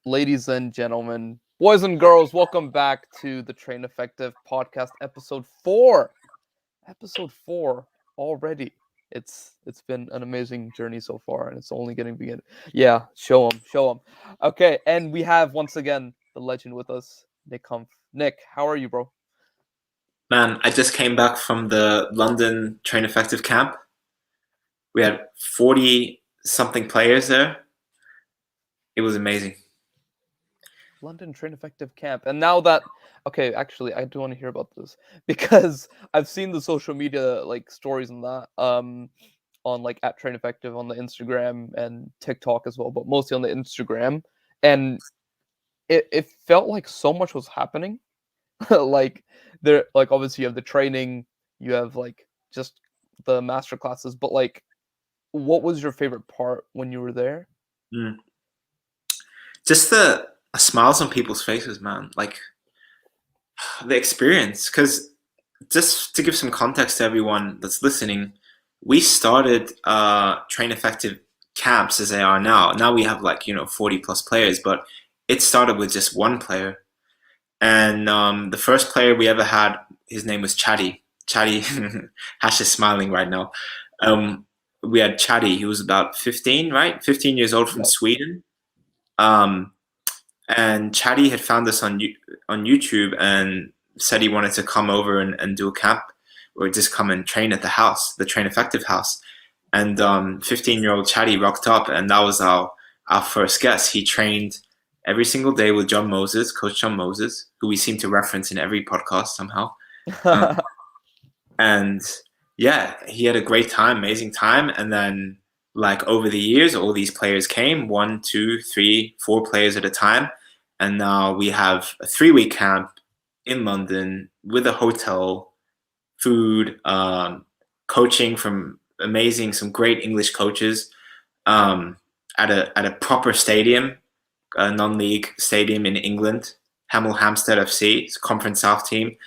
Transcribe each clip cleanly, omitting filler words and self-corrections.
ladies and gentlemen, boys and girls, welcome back to the Train Effective podcast, episode 4. Episode 4 already. It's been an amazing journey so far, and it's only getting beginning. Yeah, show them. Okay, and we have once again the legend with us, Nick Humph. Nick, how are you, bro? Man, I just came back from the London Train Effective camp. We had 40 something players there. It was amazing. London Train Effective Camp. And now that actually I do want to hear about this because I've seen the social media like stories and that on like at Train Effective on the Instagram and TikTok as well, but mostly on the Instagram. And it felt like so much was happening. Like there like obviously you have the training, you have like just the master classes, but like what was your favorite part when you were there? Mm. Just the smiles on people's faces, man. Like the experience. Because just to give some context to everyone that's listening, we started Train Effective camps as they are now. Now we have 40 plus players, but it started with just one player. And the first player we ever had, his name was Chatty. Chatty, Hash is smiling right now. We had Chatty. He was about 15, right? 15 years old from Sweden. Um, and Chatty had found us on YouTube and said he wanted to come over and do a camp or just come and train at the house, the Train Effective house. And 15-year-old Chatty rocked up, and that was our first guest. He trained every single day with John Moses, Coach John Moses, who we seem to reference in every podcast somehow. And yeah, he had a great time, amazing time. And then over the years, all these players came, 1, 2, 3, 4 players at a time. And now we have a 3-week camp in London with a hotel, food, coaching from some great English coaches, at a proper stadium, a non-league stadium in England, Hemel Hempstead FC, it's a Conference South team.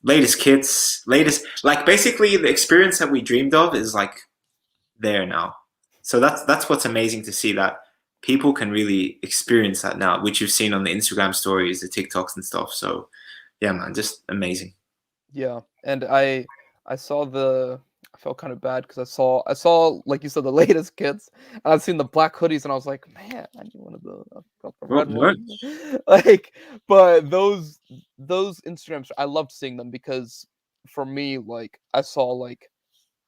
Latest kits, basically the experience that we dreamed of is there now. So that's what's amazing to see, that people can really experience that now, which you've seen on the Instagram stories, the TikToks and stuff. So yeah, man, just amazing. Yeah, and I saw I felt kind of bad because I saw like you said the latest kits, and I've seen the black hoodies, and I was like, man, I need one of those. I got the red one. Like, but those Instagrams, I loved seeing them because for me, like I saw like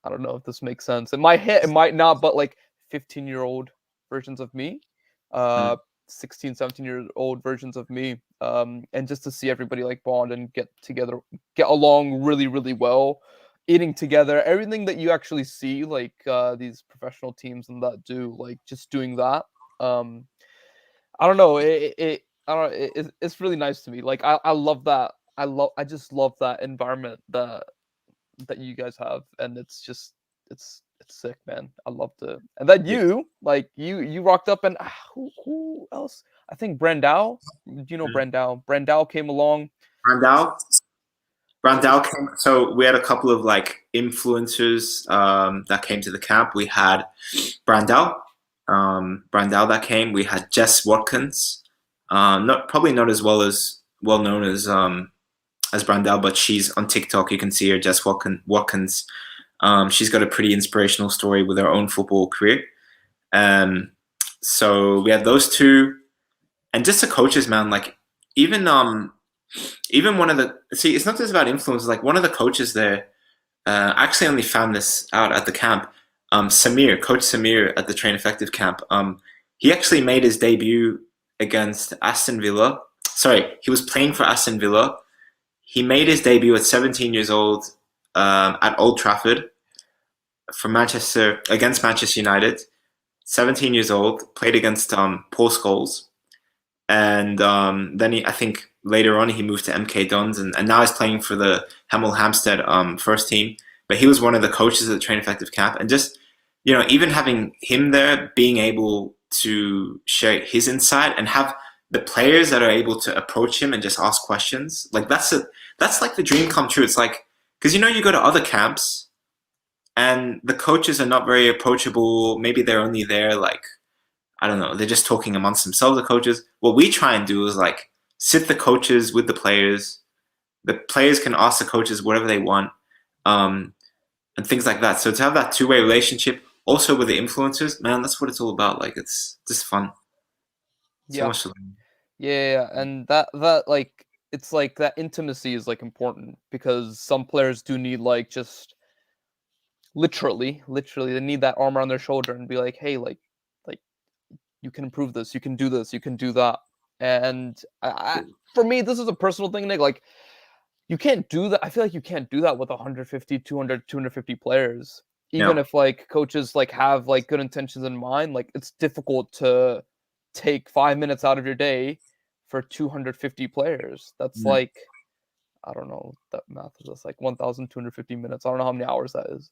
I don't know if this makes sense. In my head, it might not, but like 15-year-old versions of me, Mm. 16, 17-year-old versions of me, and just to see everybody like bond and get together, get along really, really well, eating together, everything that you actually see like these professional teams and that do, like just doing that. I don't know, I don't know, it's really nice to me. Like I love that. I just love that environment that you guys have, and it's just it's sick, man. I loved it. And then Yeah. you rocked up, and who else? I think Brandao. Do you know Mm. Brandao? Brandao came along. Brandao. Just Brandao came. So we had a couple of influencers that came to the camp. We had Brandao, Brandao that came. We had Jess Watkins, probably not as well known as Brandao, but she's on TikTok. You can see her, Jess Watkins. She's got a pretty inspirational story with her own football career. So we had those two, and just the coaches, man. Even even one of the it's not just about influence. Like one of the coaches there, I actually only found this out at the camp. Coach Samir at the Train Effective camp. He actually made his debut against Aston Villa. Sorry, he was playing for Aston Villa. He made his debut at 17 years old at Old Trafford for against Manchester United. 17 years old, played against Paul Scholes, and then I think later on he moved to MK Dons, and now he's playing for the Hemel Hempstead first team. But he was one of the coaches at the Train Effective camp, and just even having him there, being able to share his insight and have the players that are able to approach him and just ask questions, that's like the dream come true. It's like, because you go to other camps and the coaches are not very approachable. Maybe they're only there I don't know, they're just talking amongst themselves, the coaches. What we try and do is like sit the coaches with the players. The players can ask the coaches whatever they want, um, and things like that. So to have that two-way relationship, also with the influencers, man, that's what it's all about. Like it's just fun. So Yeah. much. Yeah, and that like it's like that intimacy is like important because some players do need like just literally they need that arm around their shoulder and be like, hey, like you can improve this, you can do this, you can do that. And for me, this is a personal thing, Nick. Like you can't do that. I feel like you can't do that with 150, 200, 250 players. Even No. if like coaches like have like good intentions in mind, like it's difficult to take 5 minutes out of your day for 250 players. That's Mm. like I don't know that math is just like 1,250 minutes. I don't know how many hours that is.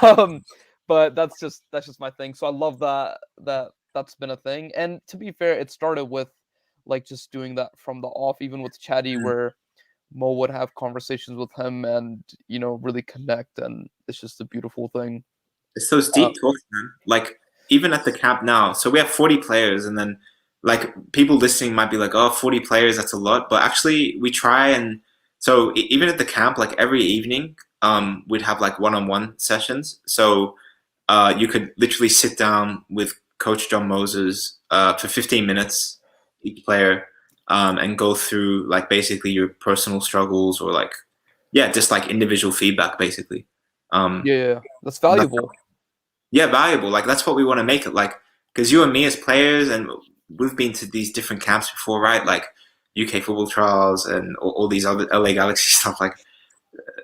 um, but that's just my thing. So I love that's been a thing. And to be fair, it started with like just doing that from the off, even with Chatty, Mm. where Mo would have conversations with him and really connect, and it's just a beautiful thing. It's those Uh, deep talks, man. Like even at the camp now, so we have 40 players, and then like people listening might be like, "Oh, 40 players, that's a lot." But actually, we try and so even at the camp, like every evening, we'd have like one-on-one sessions. So you could literally sit down with Coach John Moses for 15 minutes each player, and go through like basically your personal struggles or like yeah, just like individual feedback basically. Um, yeah, that's that's valuable. yeah, valuable. Like that's what we want to make it like. Because you and me as players, and we've been to these different camps before, right? Like UK football trials and all these other LA Galaxy stuff. Like,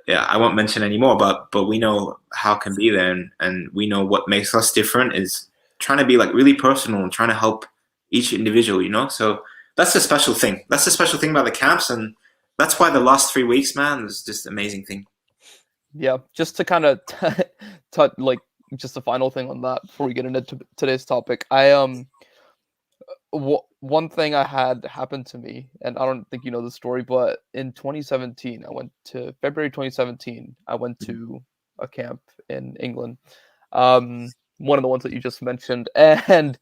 yeah, I won't mention anymore, but we know how it can be there, and we know what makes us different is trying to be like really personal and trying to help each individual. So that's the special thing. That's the special thing about the camps, and that's why the last 3 weeks, man, was just an amazing thing. Yeah, just to kind of like just a final thing on that before we get into today's topic. One thing I had happened to me, and I don't think you know the story, but in 2017, February 2017, I went to a camp in England, one of the ones that you just mentioned, and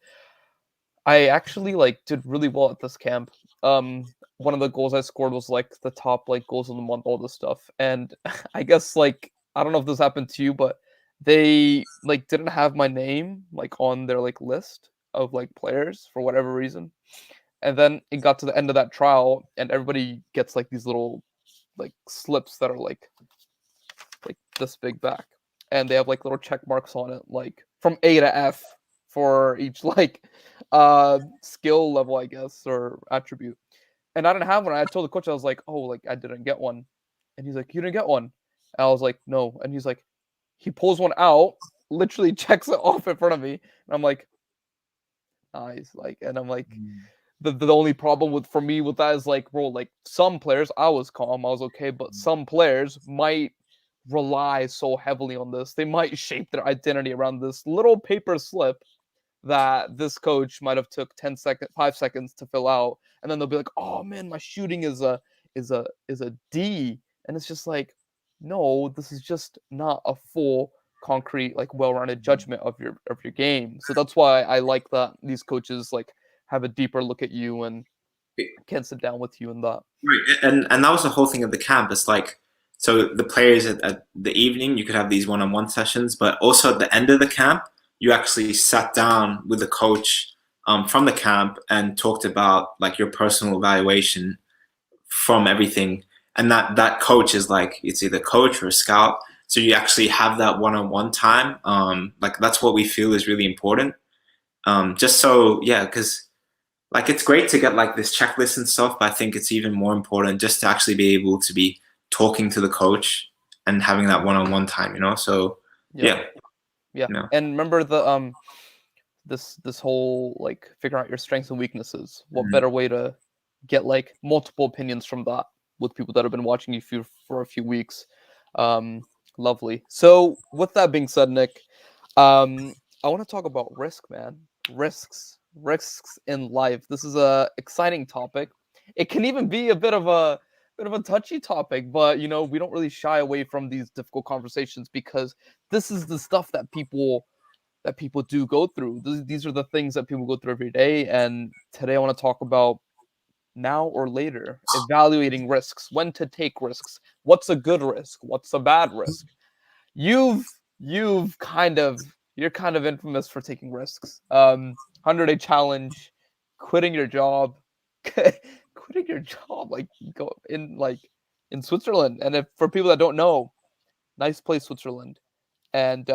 I actually like did really well at this camp. One of the goals I scored was like the top like goals of the month, all this stuff, and I guess like I don't know if this happened to you, but they like didn't have my name like on their like list of like players for whatever reason. And then it got to the end of that trial, and everybody gets like these little like slips that are like this big back, and they have like little check marks on it, like from A to F for each like skill level, I guess, or attribute. And I didn't have one. I told the coach, I was like, oh, like I didn't get one. And he's like, you didn't get one. And I was like, no. And he's like, he pulls one out, literally checks it off in front of me, and I'm like, nice. Like, and I'm like, the only problem for me with that is like, bro, like some players I was calm, I was okay, but some players might rely so heavily on this. They might shape their identity around this little paper slip that this coach might have took 5 seconds to fill out, and then they'll be like, oh man, my shooting is a D. And it's just like, no, this is just not a full concrete like well-rounded judgment of your game. So that's why I like that these coaches like have a deeper look at you and can sit down with you in that. Right, and that was the whole thing of the camp. It's like so the players at the evening you could have these one-on-one sessions, but also at the end of the camp you actually sat down with the coach from the camp and talked about like your personal evaluation from everything. And that coach is like it's either coach or a scout. So you actually have that one-on-one time. Like that's what we feel is really important. Just so yeah, because like it's great to get like this checklist and stuff, but I think it's even more important just to actually be able to be talking to the coach and having that one-on-one time, So Yeah, yeah, yeah. you know. And remember this whole like figuring out your strengths and weaknesses. What Mhm. better way to get like multiple opinions from that with people that have been watching you for a few weeks? Um, Lovely. So with that being said, Nick, I want to talk about risk, man. Risks in life. This is a exciting topic. It can even be a bit of a touchy topic, but we don't really shy away from these difficult conversations because this is the stuff that people that people do go through. These are the things that people go through every day. And today I want to talk about now or later, evaluating risks, when to take risks, what's a good risk, what's a bad risk. You've kind of you're kind of infamous for taking risks. 100-day challenge, quitting your job, quitting your job, like go in like in Switzerland. And if for people that don't know, nice place Switzerland. And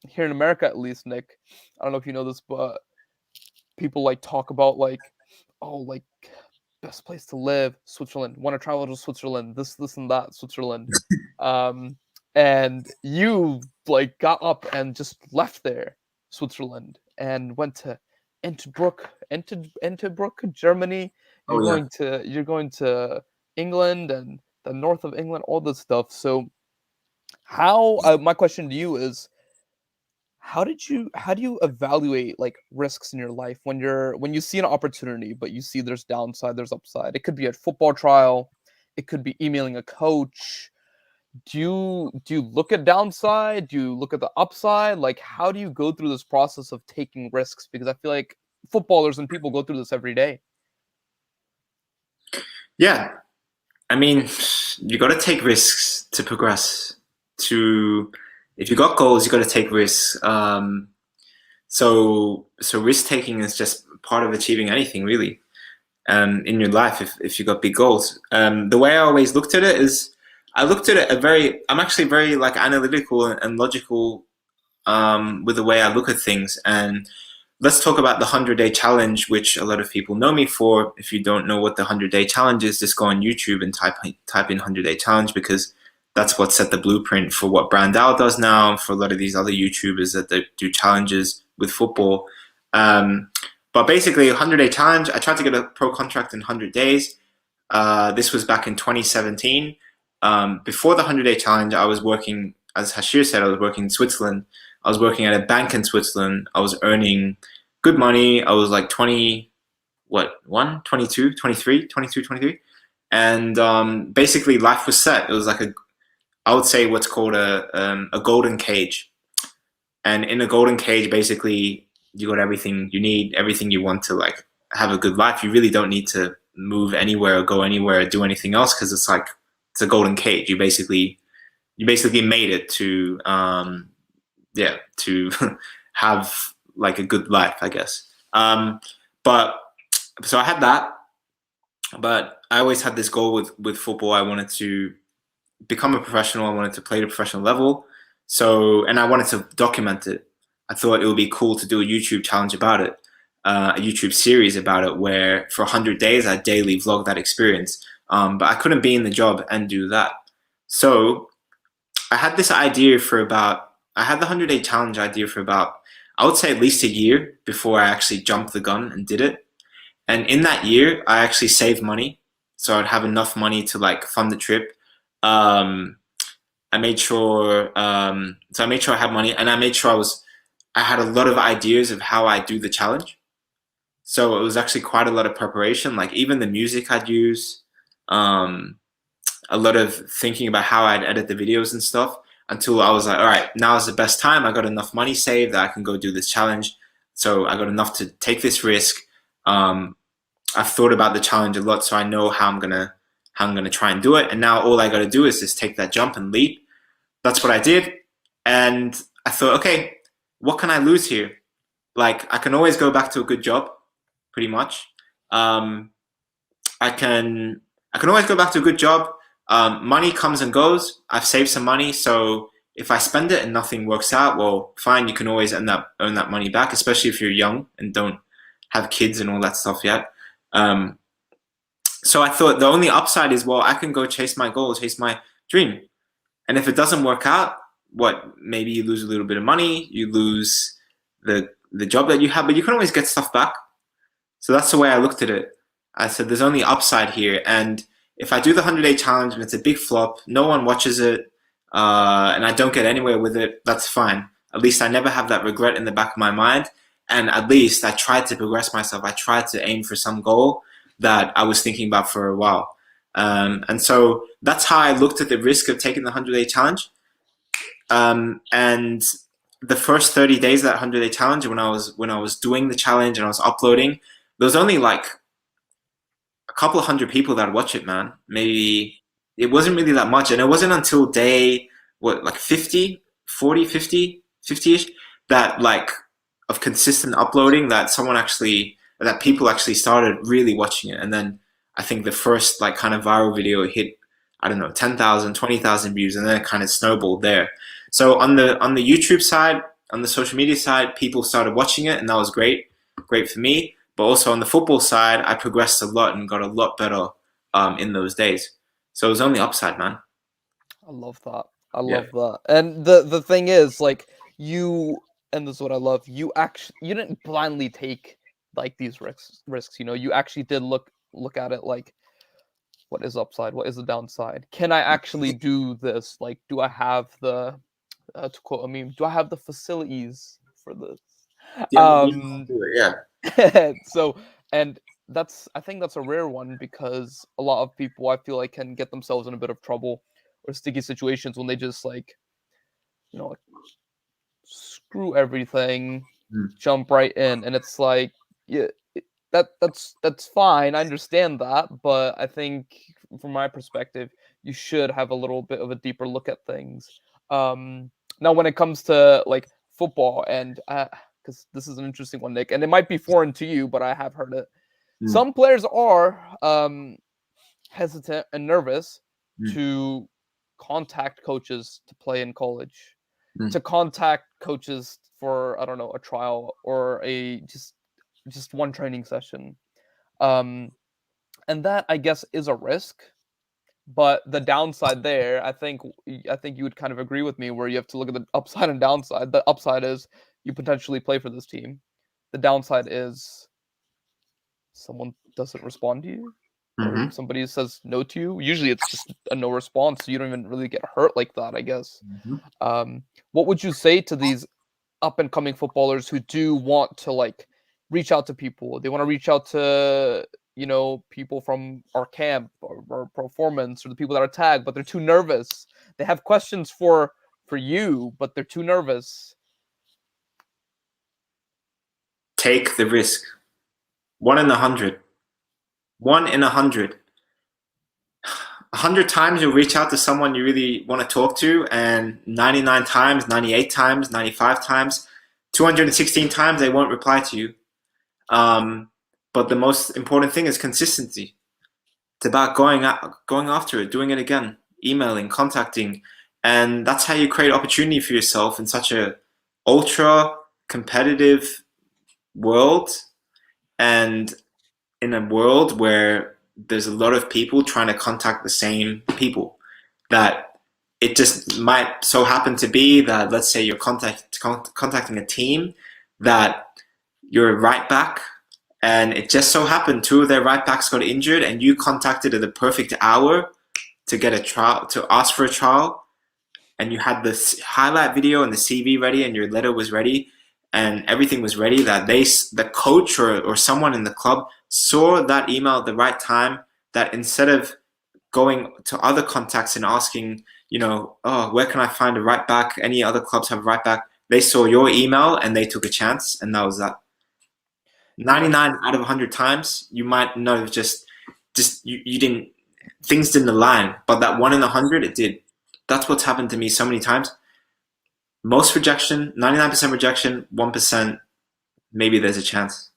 here in America, at least, Nick, I don't know if you know this, but people like talk about like, oh, like best place to live, Switzerland. Want to travel to Switzerland? This, and that, Switzerland. Um, and you like got up and just left there, Switzerland, and went to Innsbruck, Germany. Oh yeah. You're going to England and the north of England, all this stuff. So how my question to you is, how do you evaluate like risks in your life when you see an opportunity but you see there's downside, there's upside? It could be a football trial, it could be emailing a coach. Do you look at downside? Do you look at the upside? Like, how do you go through this process of taking risks? Because I feel like footballers and people go through this every day. Yeah, I mean, you got to take risks to progress. To If you got goals, you got to take risks. So risk taking is just part of achieving anything really. In your life, if you got big goals. The way I always looked at it is, I looked at it I'm actually very like analytical and logical with the way I look at things. And let's talk about the 100-day challenge, which a lot of people know me for. If you don't know what the 100-day challenge is, just go on YouTube and type in 100-day challenge, because that's what set the blueprint for what Brandao does now, and for a lot of these other YouTubers that they do challenges with football. But basically, 100-day challenge, I tried to get a pro contract in 100 days. This was back in 2017. Before the 100-day challenge, I was working, as Hashir said, I was working in Switzerland. I was working at a bank in Switzerland. I was earning good money. I was like 20, what, 22, 23, 22, 23. And basically life was set. It was like I would say what's called a golden cage. And in a golden cage, basically, you got everything you need, everything you want to like have a good life. You really don't need to move anywhere or go anywhere or do anything else, because it's a golden cage. You basically made it to to have like a good life, I guess. But so I had that, but I always had this goal with football. I wanted to become a professional. I wanted to play at a professional level. So, and I wanted to document it. I thought it would be cool to do a YouTube challenge about it, a YouTube series about it, where for 100 days I daily vlog that experience. But I couldn't be in the job and do that. So I had this idea I had the 100-day challenge idea for about, I would say at least a year before I actually jumped the gun and did it. And in that year, I actually saved money. So I'd have enough money to like fund the trip. I made sure, so I made sure I had money, and I made sure I had a lot of ideas of how I do the challenge. So it was actually quite a lot of preparation, like even the music I'd use, a lot of thinking about how I'd edit the videos and stuff, until I was like, all right, now is the best time. I got enough money saved that I can go do this challenge. So I got enough to take this risk. I've thought about the challenge a lot, so I know how I'm gonna try and do it. And now all I got to do is just take that jump and leap. That's what I did. And I thought, okay, what can I lose here? Like, I can always go back to a good job, pretty much. I can always go back to a good job. Money comes and goes. I've saved some money, so if I spend it and nothing works out, well, fine. You can always earn that money back, especially if you're young and don't have kids and all that stuff yet. So I thought the only upside is, well, I can go chase my goal, chase my dream. And if it doesn't work out, maybe you lose a little bit of money, you lose the job that you have, but you can always get stuff back. So that's the way I looked at it. I said, there's only upside here. And if I do the 100-day challenge and it's a big flop, no one watches it, and I don't get anywhere with it, that's fine. At least I never have that regret in the back of my mind. And at least I tried to progress myself. I tried to aim for some goal that I was thinking about for a while. And so that's how I looked at the risk of taking the 100-day challenge. And the first 30 days of that 100-day challenge, when I was doing the challenge and I was uploading, there was only like a couple of hundred people that watch it, man. Maybe it wasn't really that much. And it wasn't until day, what, like 50, 40, 50, 50-ish, that like of consistent uploading that people actually started really watching it. And then I think the first like kind of viral video hit, I don't know, 10,000, 20,000 views, and then it kind of snowballed there. So on the YouTube side, on the social media side, people started watching it, and that was great for me. But also on the football side, I progressed a lot and got a lot better in those days. So it was only upside, man. I love that. I Yeah. love that. And the thing is, like, you and this is what I love. You didn't blindly take like these risks. You know, you actually did look at it like, what is upside? What is the downside? Can I actually do this? Like, do I have the to quote a meme? Do I have the facilities for this? Yeah, you know how to Um, do it. Yeah. so and I think that's a rare one because a lot of people I feel like can get themselves in a bit of trouble or sticky situations when they just like, you know, like, screw everything, Mm. jump right in, and it's like, yeah, that's fine. I understand that, but I think from my perspective, you should have a little bit of a deeper look at things. Um, Now, when it comes to like football, and because this is an interesting one, Nick, and it might be foreign to you, but I have heard it. Mm. Some players are hesitant and nervous Mm. to contact coaches to play in college, Mm. to contact coaches for, I don't know, a trial or a just one training session. Um, and that I guess is a risk, but the downside there, I think you would kind of agree with me where you have to look at the upside and downside. The upside is you potentially play for this team. The downside is someone doesn't respond to you or Mm-hmm. somebody says no to you. Usually it's just a no response, so you don't even really get hurt like that, I guess. Mm-hmm. What would you say to these up and coming footballers who do want to like reach out to people? They want to reach out to, you know, people from our camp or performance or the people that are tagged, but they're too nervous. They have questions for you, but they're too nervous. Take the risk. 1 in 100. 1 in 100. 100 times you'll reach out to someone you really want to talk to, and 99 times, 98 times, 95 times, 216 times they won't reply to you. But the most important thing is consistency. It's about going after it, doing it again, emailing, contacting, and that's how you create opportunity for yourself in such a ultra competitive world, and in a world where there's a lot of people trying to contact the same people. That it just might so happen to be that, let's say you're contacting a team that you're a right back, and it just so happened two of their right backs got injured, and you contacted at the perfect hour to get a trial, to ask for a trial, and you had this highlight video and the CV ready, and your letter was ready, and everything was ready, that the coach or someone in the club saw that email at the right time, that instead of going to other contacts and asking, oh, where can I find a right back? Any other clubs have a right back? They saw your email and they took a chance, and that was that. Yeah, 99 out of 100 times, you might know just you didn't, things didn't align, but that 1 in 100, it did. That's what's happened to me so many times. Most rejection, 99% rejection, 1%, maybe there's a chance.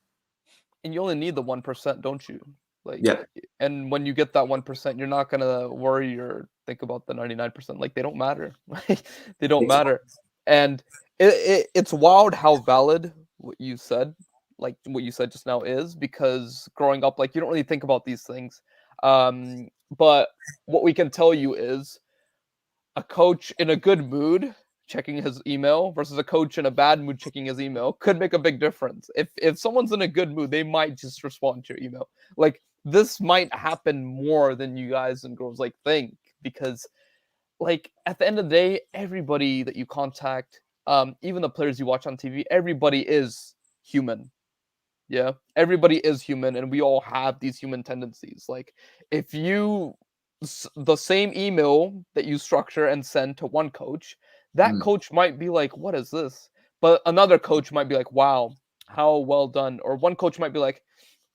and you only need the 1%, don't you? Like, Yeah. and when you get that 1%, you're not gonna worry or think about the 99%. Like, they don't matter. They don't matter. And it's wild how valid what you said, like what you said just now is, because growing up, like, you don't really think about these things. But what we can tell you is a coach in a good mood checking his email versus a coach in a bad mood checking his email could make a big difference. If someone's in a good mood, they might just respond to your email. Like, this might happen more than you guys and girls like think, because like at the end of the day, everybody that you contact, even the players you watch on TV, everybody is human. Yeah, everybody is human, and we all have these human tendencies. Like, if you the same email that you structure and send to one coach, that Mm, coach might be like, "What is this?" But another coach might be like, "Wow, how well done." Or one coach might be like,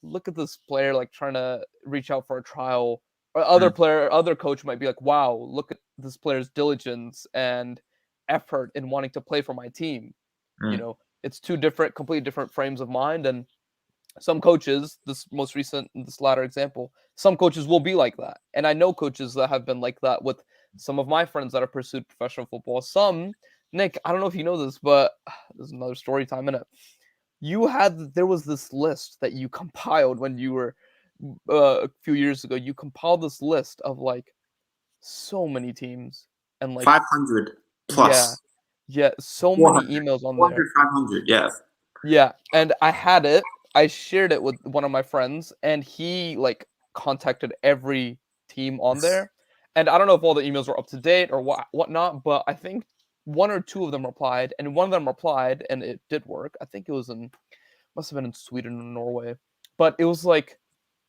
"Look at this player like trying to reach out for a trial." Or mm, other coach might be like, "Wow, look at this player's diligence and effort in wanting to play for my team." You mm. know, it's two different, completely different frames of mind. And some coaches, this latter example, some coaches will be like that. And I know coaches that have been like that with some of my friends that have pursued professional football. Some, Nick, I don't know if you know this, but there's another story time in it. There was this list that you compiled when you were a few years ago. You compiled this list of like so many teams and like 500 yeah, plus. yeah, so many 400. emails on there. 400, 500, yeah. Yeah, and I had it. I shared it with one of my friends, and he like contacted every team on there. And I don't know if all the emails were up to date or whatnot, but I think one or two of them replied, and one of them replied, and it did work. I think it was in must have been in Sweden or Norway, but it was like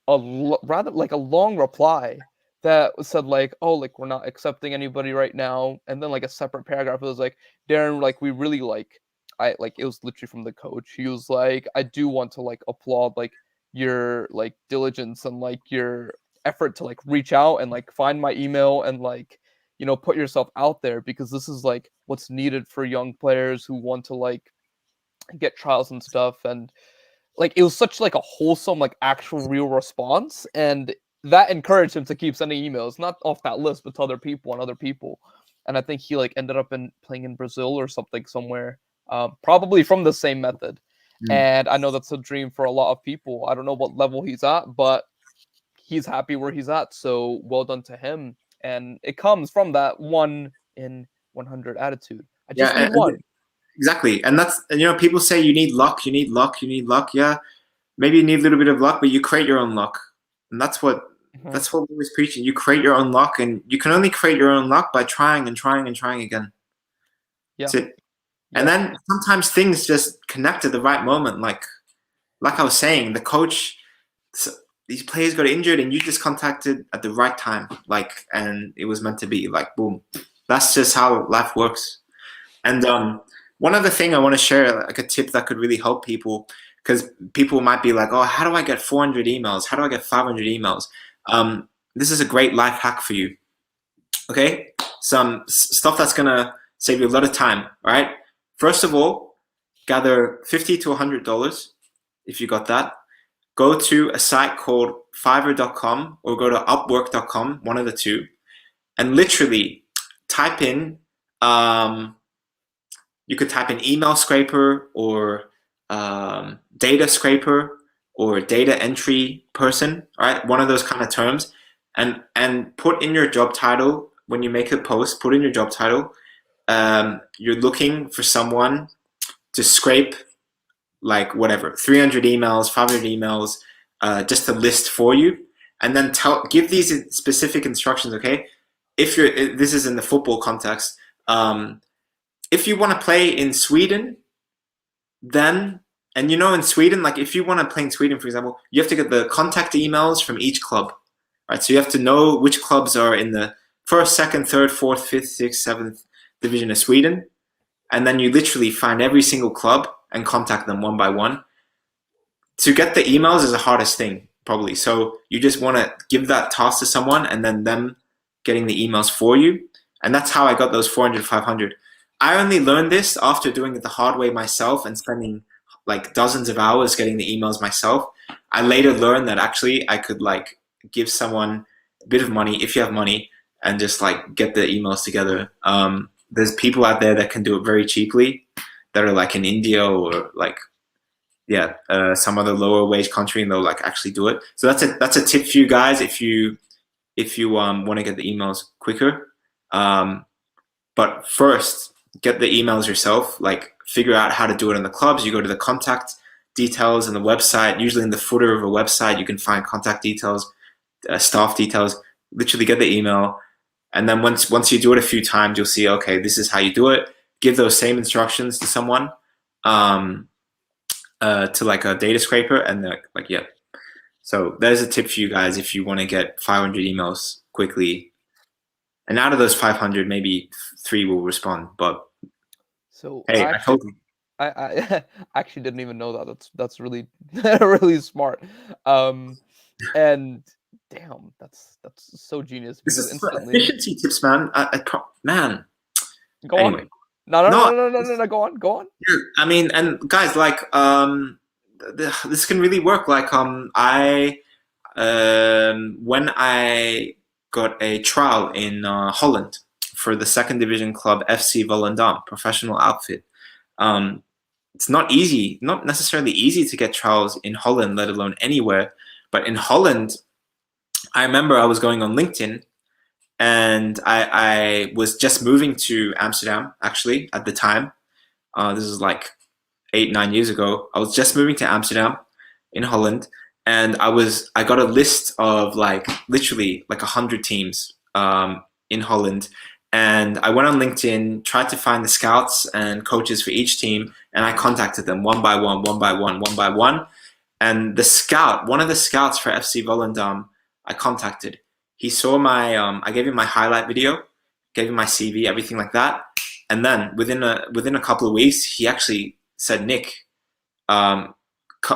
rather like a long reply that said like, "Oh, like we're not accepting anybody right now," and then like a separate paragraph. It was like, "Darren, like we really like." I like it was literally from the coach. He was like, "I do want to like applaud like your like diligence and like your effort to like reach out and like find my email and like put yourself out there because this is like what's needed for young players who want to like get trials and stuff." And like it was such like a wholesome like actual real response, and that encouraged him to keep sending emails not off that list but to other people and other people. And I think he like ended up in playing in Brazil or something somewhere, probably from the same method. Mm. And I know that's a dream for a lot of people. I don't know what level he's at, but he's happy where he's at, so well done to him. And it comes from that 1 in 100 attitude. I Yeah, just need one. exactly. And that's, people say you need luck, you need luck, you need luck. Yeah, maybe you need a little bit of luck, but you create your own luck. And Mhm. that's what we're always preaching. You create your own luck, and you can only create your own luck by trying and trying and trying again. Yeah, That's it. And yeah. then sometimes things just connect at the right moment. Like I was saying, the coach, so these players got injured, and you just contacted at the right time. And it was meant to be. Like, boom. That's just how life works. And one other thing I want to share, like a tip that could really help people, because people might be like, "Oh, how do I get 400 emails? How do I get 500 emails?" This is a great life hack for you. Okay, some stuff that's gonna save you a lot of time. All right. First of all, gather $50 to $100 if you got that. Go to a site called Fiverr.com or go to Upwork.com, one of the two, and literally type in um, you could type in email scraper or data scraper or data entry person, right? One of those kind of terms, and put in your job title when you make a post. Put in your job title. You're looking for someone to scrape like whatever 300 emails, 500 emails, just a list for you, and then give these specific instructions. Okay, if you're this is in the football context. If you want to play in Sweden, then and in Sweden, like if you want to play in Sweden, for example, you have to get the contact emails from each club, right? So you have to know which clubs are in the first, second, third, fourth, fifth, sixth, seventh division of Sweden, and then you literally find every single club and contact them one by one. To get the emails is the hardest thing, probably. So you just want to give that task to someone and then them getting the emails for you. And that's how I got those 400, 500. I only learned this after doing it the hard way myself and spending like dozens of hours getting the emails myself. I later learned that actually I could like give someone a bit of money if you have money and just like get the emails together. There's people out there that can do it very cheaply that are like in India or like some other lower wage country, and they'll like actually do it. So that's a tip for you guys if you want to get the emails quicker. But first, get the emails yourself. Like figure out how to do it in the clubs. You go to the contact details in the website. Usually in the footer of a website, you can find contact details, staff details. Literally get the email, and then once you do it a few times, you'll see okay, this is how you do it. Give those same instructions to someone. Um, to like a data scraper, and they're like, yeah. So there's a tip for you guys if you want to get 500 emails quickly and out of those 500, maybe three will respond. But So hey, I told you. I actually didn't even know that. That's really really smart. Um, and damn, that's so genius This because is for instantly efficiency tips, man. Man. go on. Anyway, No, no, no, no, no, no, no, no, no. Go on, go on. I mean, and guys, like, this can really work. Like, when I got a trial in Holland for the second division club FC Volendam, professional outfit. Um, it's not easy, not necessarily easy to get trials in Holland, let alone anywhere. But in Holland, I remember I was going on LinkedIn, and I was just moving to Amsterdam actually at the time. This is like 8, 9 years ago. I was just moving to Amsterdam in Holland, and I got a list of like literally like 100 teams in Holland, and I went on LinkedIn, tried to find the scouts and coaches for each team, and I contacted them one by one, one by one, one by one. And one of the scouts for FC Volendam, I contacted. He saw I gave him my highlight video, gave him my CV, everything like that. And then within a couple of weeks, he actually said, Nick, um,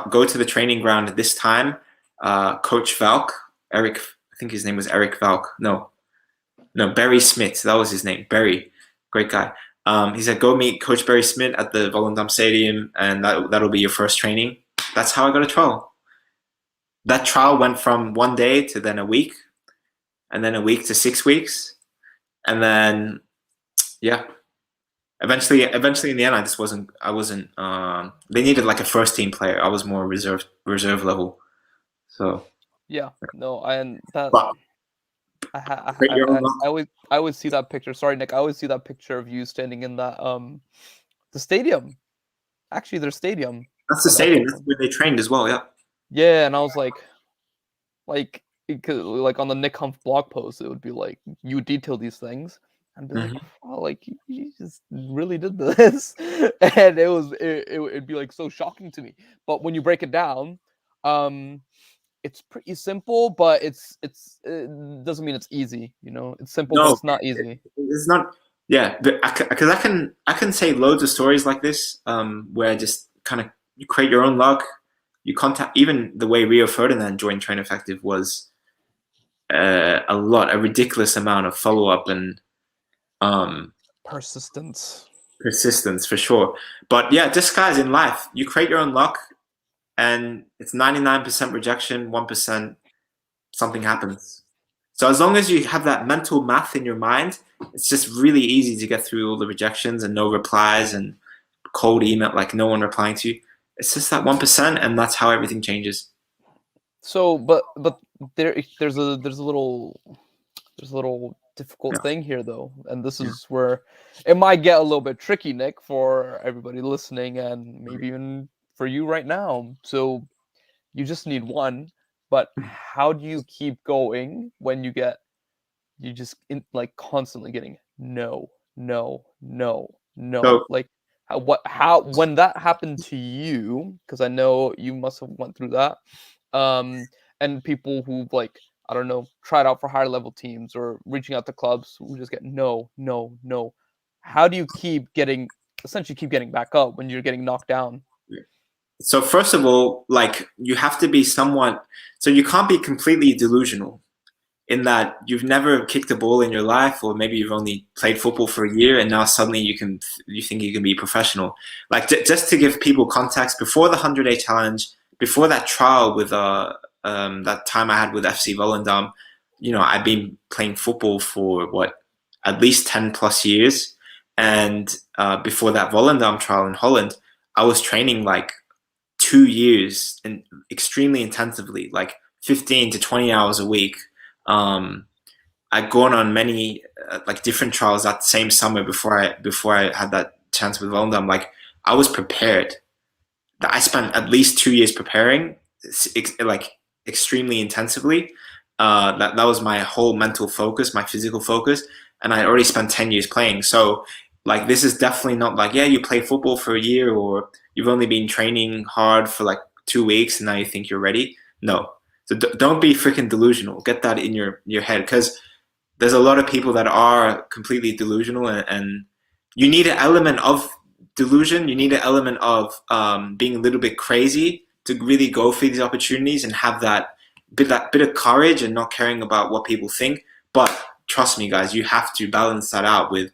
go to the training ground at this time. Coach Valk, Eric, I think his name was Eric Valk. No, Barry Smith. That was his name. Barry, great guy. He said, go meet Coach Barry Smith at the Volendam Stadium, and that'll be your first training. That's how I got a trial. That trial went from 1 day to then a week, and then a week to 6 weeks, and then yeah. Eventually, in the end, I just wasn't. I wasn't. They needed like a first team player. I was more reserve level. So, Yeah, no, and that but create your own luck. I always see that picture. Sorry, Nick. I always see that picture of you standing in that the stadium. Actually, their stadium. That's the At stadium. That's Volendam. where they trained as well. Yeah. Yeah, and I was like, like on the Nick Humph blog post, it would be like you detail these things and be like, Mm-hmm. oh, like he just really did this, and it'd be like so shocking to me. But when you break it down, um, it's pretty simple, but it doesn't mean it's easy. You know, it's simple, but No, it's not easy. it's not. Yeah, because I can say loads of stories like this, where just kind of you create your own luck. You contact even the way Rio Ferdinand joined Train Effective was a ridiculous amount of follow up and um, Persistence. persistence for sure. But yeah, just guys in life, you create your own luck, and it's 99% rejection, 1% something happens. So as long as you have that mental math in your mind, it's just really easy to get through all the rejections and no replies and cold email, like no one replying to you. It's just that 1%, and that's how everything changes. So, but there's a little difficult Yeah. thing here though, and this Yeah. is where it might get a little bit tricky, Nick, for everybody listening, and maybe even for you right now. So you just need one, but how do you keep going when you just like constantly getting no, no, no, no? So Like how when that happened to you? Because I know you must have went through that. Um, and people who like I don't know tried out for higher level teams or reaching out to clubs who just get no, no, no. How do you keep getting essentially keep getting back up when you're getting knocked down? so first of all, like you have to be somewhat. So you can't be completely delusional in that you've never kicked a ball in your life, or maybe you've only played football for a year and now suddenly you think you can be professional. Like just to give people context, before the 100-day challenge, before that trial with that time I had with FC Volendam, I've been playing football for what, at least 10 plus years. And before that Volendam trial in Holland, I was training like 2 years and extremely intensively, like 15 to 20 hours a week. um, I'd gone on many like different trials that same summer before I had that chance with Volendam. Like I was prepared. I spent at least 2 years preparing, like extremely intensively. That was my whole mental focus, my physical focus, and I already spent 10 years playing. So like this is definitely not like, yeah, you play football for a year, or you've only been training hard for like 2 weeks and now you think you're ready. No, so don't be freaking delusional. Get that in your head, because there's a lot of people that are completely delusional, and you need an element of delusion. You need an element of being a little bit crazy to really go for these opportunities and have that bit of courage and not caring about what people think. But trust me, guys, you have to balance that out with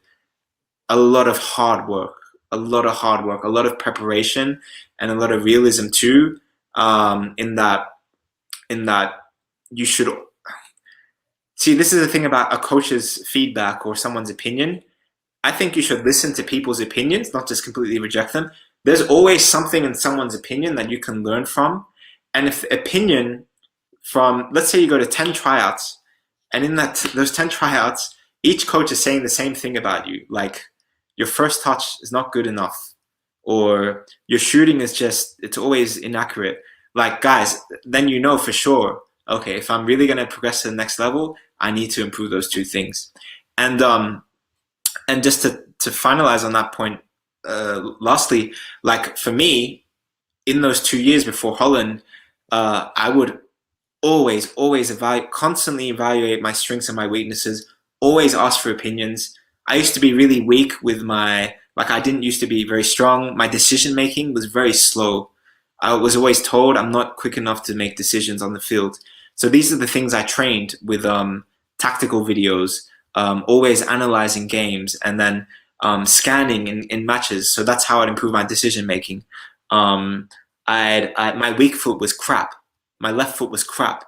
a lot of hard work, a lot of preparation, and a lot of realism too. In that you should see, this is the thing about a coach's feedback or someone's opinion. I think you should listen to people's opinions, not just completely reject them. There's always something in someone's opinion that you can learn from. And if the opinion from, let's say you go to 10 tryouts, and in those 10 tryouts, each coach is saying the same thing about you. Like, your first touch is not good enough, or your shooting is just, it's always inaccurate. Like, guys, then you know for sure, okay, if I'm really going to progress to the next level, I need to improve those two things. And just to finalize on that point, lastly, like for me, in those 2 years before Holland, I would always constantly evaluate my strengths and my weaknesses, always ask for opinions. I used to be really weak with I didn't used to be very strong. My decision making was very slow. I was always told I'm not quick enough to make decisions on the field. So these are the things I trained with tactical videos, always analyzing games, and then scanning in matches. So that's how I'd improve my decision making. Um, my weak foot was crap. My left foot was crap.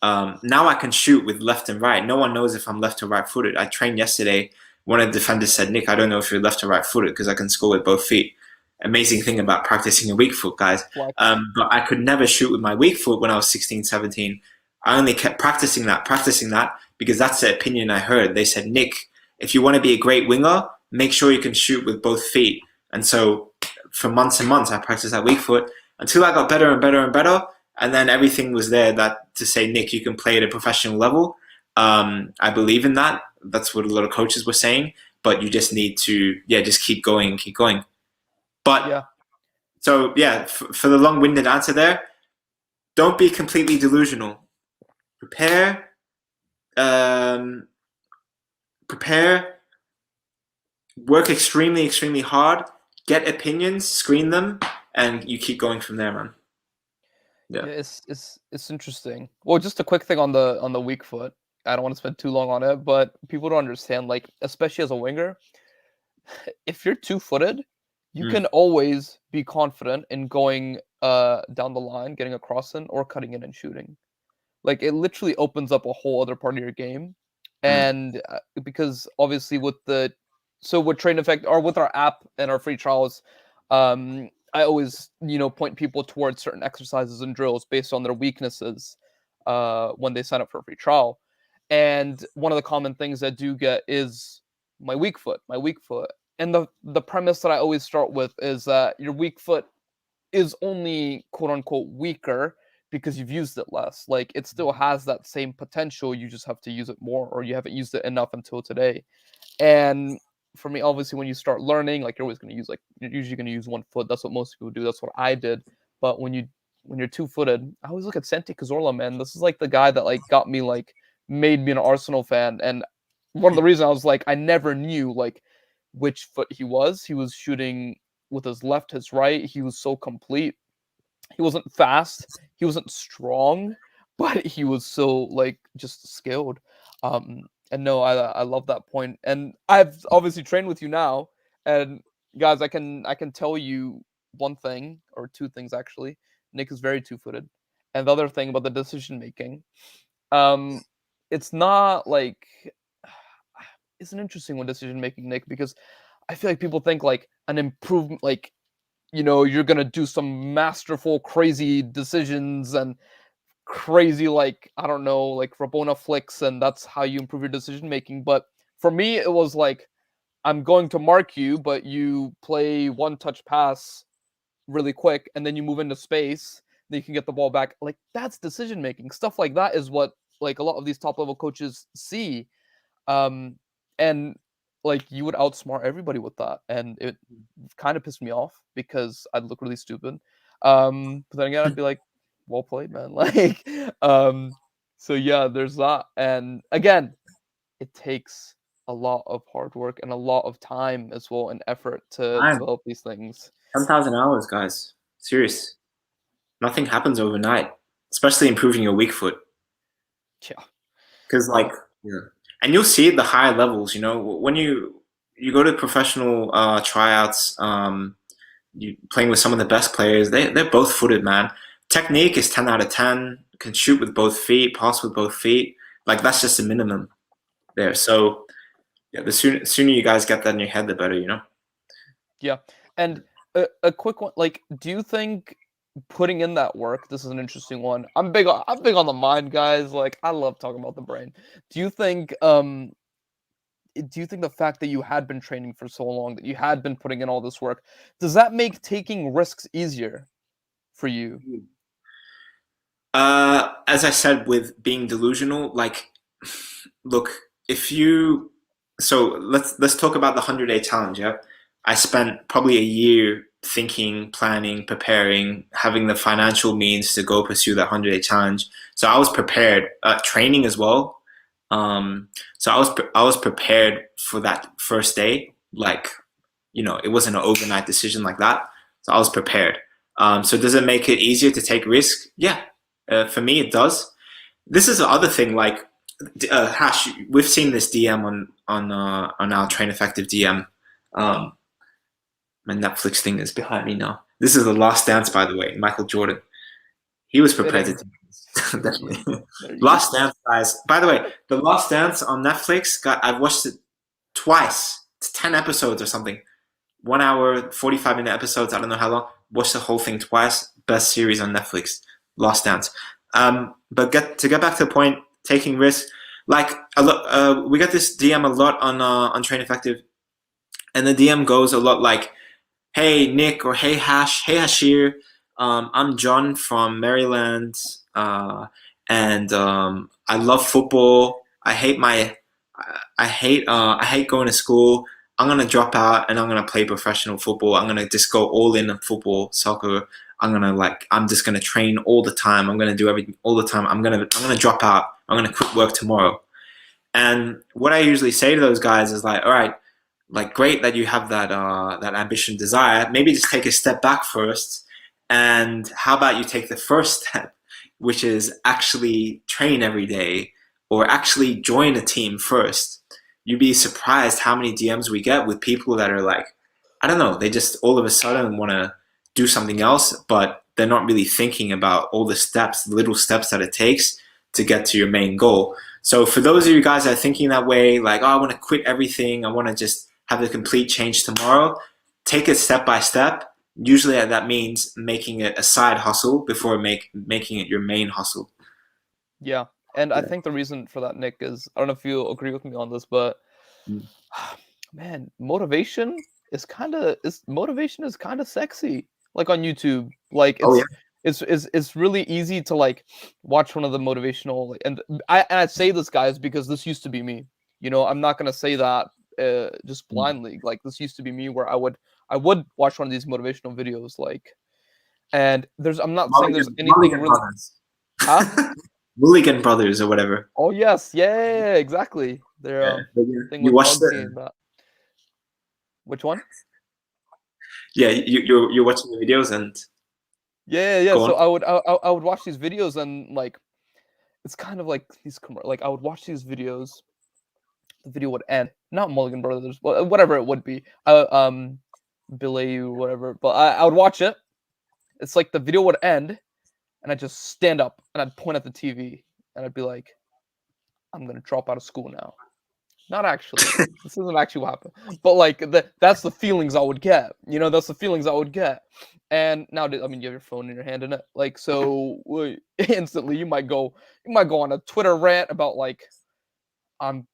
Now I can shoot with left and right. No one knows if I'm left or right footed. I trained yesterday. One of the defenders said, "Nick, I don't know if you're left or right footed because I can score with both feet." Amazing thing about practicing a weak foot, guys. Flex. But I could never shoot with my weak foot when I was 16, 17. I only kept practicing that because that's the opinion I heard. They said, "Nick, if you want to be a great winger, make sure you can shoot with both feet." And so for months and months, I practiced that weak foot until I got better and better and better. And then everything was there that to say, "Nick, you can play at a professional level." I believe in that. That's what a lot of coaches were saying. But you just need to, just keep going, keep going. But Yeah. so, for the long-winded answer there, don't be completely delusional. Prepare, um, prepare, work extremely, extremely hard, get opinions, screen them, and you keep going from there, man. Yeah. Yeah, it's interesting. Well, just a quick thing on the weak foot. I don't want to spend too long on it, but people don't understand, like, especially as a winger, if you're two-footed, you Mm, can always be confident in going down the line, getting a cross in, or cutting in and shooting. Like, it literally opens up a whole other part of your game. mm, And because obviously with Train Effect or with our app and our free trials, I always, point people towards certain exercises and drills based on their weaknesses when they sign up for a free trial. And one of the common things I do get is my weak foot. And the premise that I always start with is that your weak foot is only quote unquote weaker because you've used it less. Like, it still has that same potential. You just have to use it more, or you haven't used it enough until today. And for me, obviously, when you start learning, like, you're always going to use, like, you're usually going to use one foot. That's what most people do. That's what I did. But when you're two-footed, I always look at Santi Cazorla, man. This is like the guy that like got me, like, made me an Arsenal fan. And one of the reasons I was like, I never knew like which foot he was. He was shooting with his left, his right. He was so complete. He wasn't fast, he wasn't strong, but he was so, like, just skilled. And no, I love that point. And I've obviously trained with you now, and guys, I can tell you one thing or two things actually. Nick is very two-footed. And the other thing about the decision making, um, it's not like it's an interesting one, decision making, Nick, because I feel like people think like an improvement, like, you're gonna do some masterful, crazy decisions and crazy, like, I don't know, like Rabona flicks, and that's how you improve your decision making. But for me, it was like, I'm going to mark you, but you play one touch pass really quick, and then you move into space, then you can get the ball back. Like, that's decision making. Stuff like that is what, like, a lot of these top level coaches see. Um, and like, you would outsmart everybody with that, and it kind of pissed me off because I'd look really stupid. But then again, I'd be like, "Well played, man!" Like, so yeah, there's that. And again, it takes a lot of hard work and a lot of time as well and effort to Man, develop these things. 10,000 hours, guys. Serious. Nothing happens overnight, especially improving your weak foot. Yeah, Because yeah, like, yeah. And you'll see at the higher levels, you know, when you go to professional tryouts, you playing with some of the best players, they're both footed, man. Technique is 10 out of 10. Can shoot with both feet, pass with both feet. Like that's just a minimum there. So yeah, the sooner you guys get that in your head, the better, you know. yeah. And a quick one, like, do you think putting in that work? This is an interesting one. I'm big on the mind, guys. Like, I love talking about the brain. Do you think do you think the fact that you had been training for so long, that you had been putting in all this work, does that make taking risks easier for you? As I said, with being delusional, like, look, if you, so let's talk about the 100-day challenge. Yeah, I spent probably a year thinking, planning, preparing, having the financial means to go pursue that 100-day challenge. So I was prepared, training as well. So I was prepared for that first day. Like, it wasn't an overnight decision like that. So I was prepared. So does it make it easier to take risk? Yeah, for me it does. This is the other thing. Like, Hash, we've seen this DM on our Train Effective DM. Um, my Netflix thing is behind me now. This is the Last Dance, by the way. Michael Jordan. He was prepared to Fitting. take this. Definitely. There you Last go. Dance, guys. By the way, the Last Dance on Netflix. I've watched it twice. It's 10 episodes or something. 1 hour, 45-minute episodes. I don't know how long. Watched the whole thing twice. Best series on Netflix. Last Dance. But get back to the point. Taking risks. Like a lot, we get this DM a lot on Train Effective, and the DM goes a lot like, "Hey Nick," or "Hey Hash, hey Hashir, I'm John from Maryland, and I love football. I hate going to school. I'm gonna drop out and I'm gonna play professional football. I'm gonna just go all in on football, soccer. I'm just gonna train all the time. I'm gonna do everything all the time. I'm gonna drop out. I'm gonna quit work tomorrow." And what I usually say to those guys is like, all right, like great that you have that ambition, desire. Maybe just take a step back first, and how about you take the first step, which is actually train every day or actually join a team first. You'd be surprised how many DMs we get with people that are like, I don't know, they just all of a sudden want to do something else, but they're not really thinking about all the steps, the little steps that it takes to get to your main goal. So for those of you guys that are thinking that way, like, oh, I want to quit everything, I want to just have a complete change tomorrow, take it step by step. Usually that means making it a side hustle before making it your main hustle. Yeah. And I Yeah. think the reason for that, Nick, is I don't know if you agree with me on this, but Mm. man, motivation is kind of sexy. Like on YouTube, like Oh yeah. it's really easy to like watch one of the motivational and I say this, guys, because this used to be me. I'm not gonna say that just Mm. blindly. Like this used to be me where I would watch one of these motivational videos, like, and I'm not saying there's anything Mulligan really, Brothers. huh? Mulligan Brothers or whatever. Oh yes, yeah, exactly. Their Yeah. But you, thing you with watched Bugsy it. and that. Which one? Yeah, you're watching the videos and Yeah, yeah. go So on. I would watch these videos and like it's kind of like like I would watch these videos. The video would end. Not Mulligan Brothers, whatever it would be. Billy, whatever. But I would watch it. It's like the video would end, and I'd just stand up and I'd point at the TV and I'd be like, "I'm gonna drop out of school now." Not actually. This isn't actually what happened. But like that's the feelings I would get. That's the feelings I would get. And nowadays, I mean, you have your phone in your hand, and like so, instantly you might go on a Twitter rant about like I'm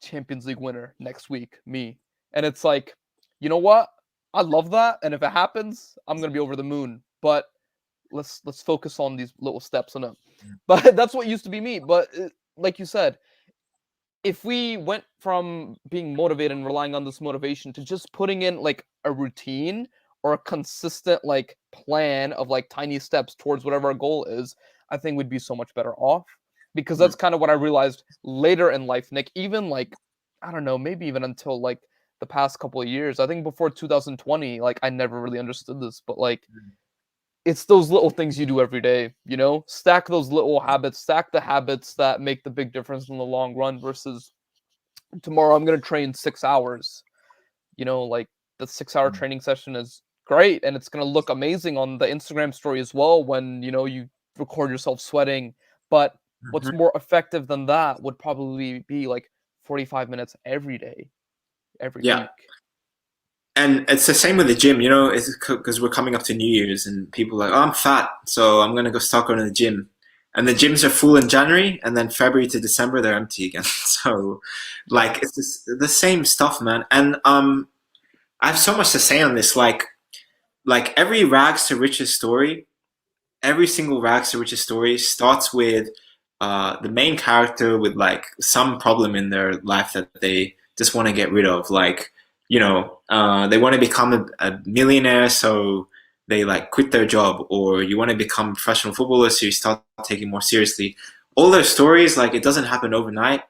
Champions League winner next week, me, and it's like, you know what? I love that, and if it happens, I'm gonna be over the moon. But let's focus on these little steps on it. But that's what used to be me. But like you said, if we went from being motivated and relying on this motivation to just putting in like a routine or a consistent like plan of like tiny steps towards whatever our goal is, I think we'd be so much better off. because Mm. that's kind of what I realized later in life, Nick. Even like, I don't know, maybe even until like the past couple of years. I think before 2020, like I never really understood this, but like it's those little things you do every day, you know? Stack those little habits, stack the habits that make the big difference in the long run versus tomorrow I'm going to train 6 hours. You know, like the 6 hour training session is great and it's going to look amazing on the Instagram story as well when, you know, you record yourself sweating. But what's Mhm. more effective than that would probably be like 45 minutes every day, every Yeah. week. And it's the same with the gym, you know, it's because we're coming up to New Year's and people are like, oh, I'm fat, so I'm gonna go start going to the gym. And the gyms are full in January, and then February to December they're empty again. So, Yeah. like, it's just the same stuff, man. And I have so much to say on this. Like every rags to riches story, every single rags to riches story starts with the main character with like some problem in their life that they just want to get rid of. Like, you know, they want to become a millionaire, so they like quit their job, or you want to become a professional footballer, so you start taking more seriously. All those stories, like, it doesn't happen overnight.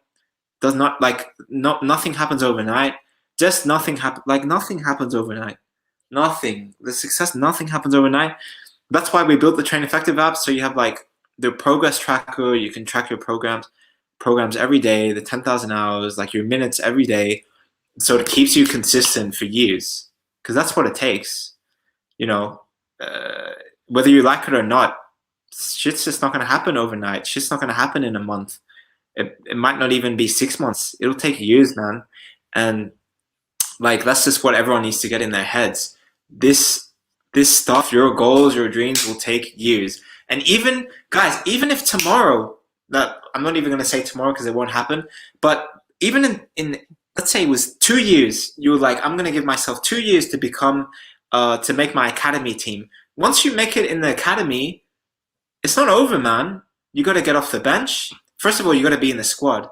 Does not like nothing happens overnight. Just nothing happen. Like nothing happens overnight. Nothing. The success. Nothing happens overnight. That's why we built the Train Effective app. So you have like the progress tracker. You can track your programs every day, the 10,000 hours, like your minutes every day. So it keeps you consistent for years. Because that's what it takes. You know, uh, whether you like it or not, shit's just not going to happen overnight. Shit's not going to happen in a month. It might not even be 6 months. It'll take years, man. And like that's just what everyone needs to get in their heads. This this stuff, your goals, your dreams will take years. And even guys, even if tomorrow, that I'm not even gonna say tomorrow because it won't happen, but even in let's say it was 2 years, you were like, I'm gonna give myself 2 years to become to make my academy team. Once you make it in the academy, it's not over, man. You gotta get off the bench. First of all, you gotta be in the squad.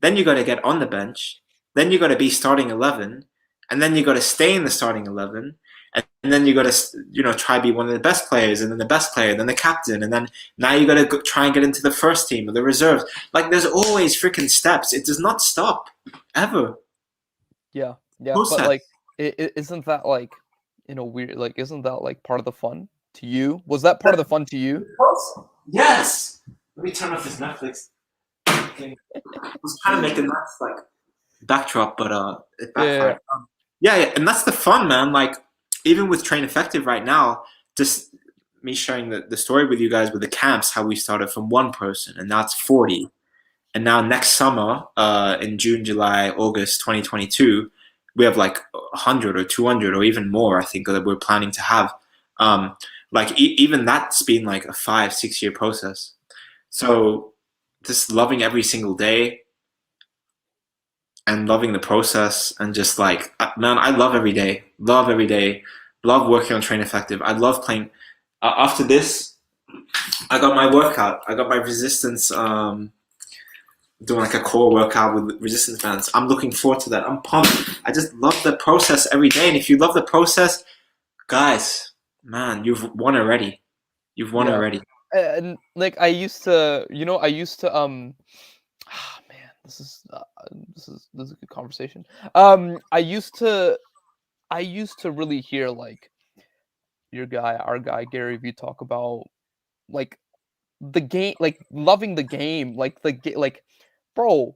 Then you got to get on the bench. Then you got to be starting 11, and then you got to stay in the starting 11, and then you got to try to be one of the best players, and then the best player, then the captain, and then now you got to try and get into the first team or the reserves. Like there's always freaking steps. It does not stop ever. Yeah. Yeah. But Process. like, isn't that like, you know, weird? Like, isn't that like part of the fun to you? Was that part of the fun to you? Yes. Let me turn off this Netflix thing. I was trying to make a nice like backdrop, but it Yeah. backfired. Yeah, yeah, and that's the fun, man. Like even with Train Effective right now, just me sharing the story with you guys with the camps, how we started from one person and now it's 40. And now next summer, in June, July, August 2022, we have like 100 or 200 or even more, I think, that we're planning to have. Um, like even that's been like a 5, 6 year process. So just loving every single day, and loving the process and just like man, I love every day, love every day, love working on Train Effective. I love playing. After this, I got my workout. I got my resistance. Doing like a core workout with resistance bands. I'm looking forward to that. I'm pumped. I just love the process every day. And if you love the process, guys, man, you've won already. You've won Yeah. already. And like I used to, you know, I used to man, this is a good conversation. I used to really hear like our guy Gary Vee talk about like the game, like loving the game, like like bro,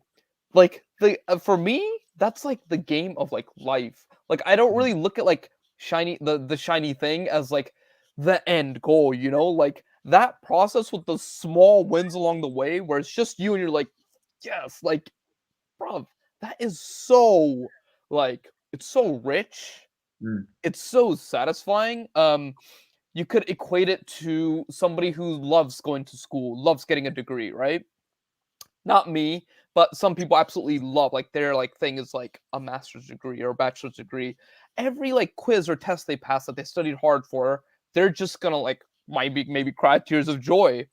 like the for me that's like the game of like life. Like I don't really look at like the shiny thing as like the end goal, you know? Like that process with the small wins along the way where it's just you and you're like, yes, like bruv, that is so like it's so rich. Mm, It's so satisfying. You could equate it to somebody who loves going to school, loves getting a degree, right? Not me, but some people absolutely love like their like thing is like a master's degree or a bachelor's degree. Every like quiz or test they pass that they studied hard for, they're just gonna like maybe cry tears of joy.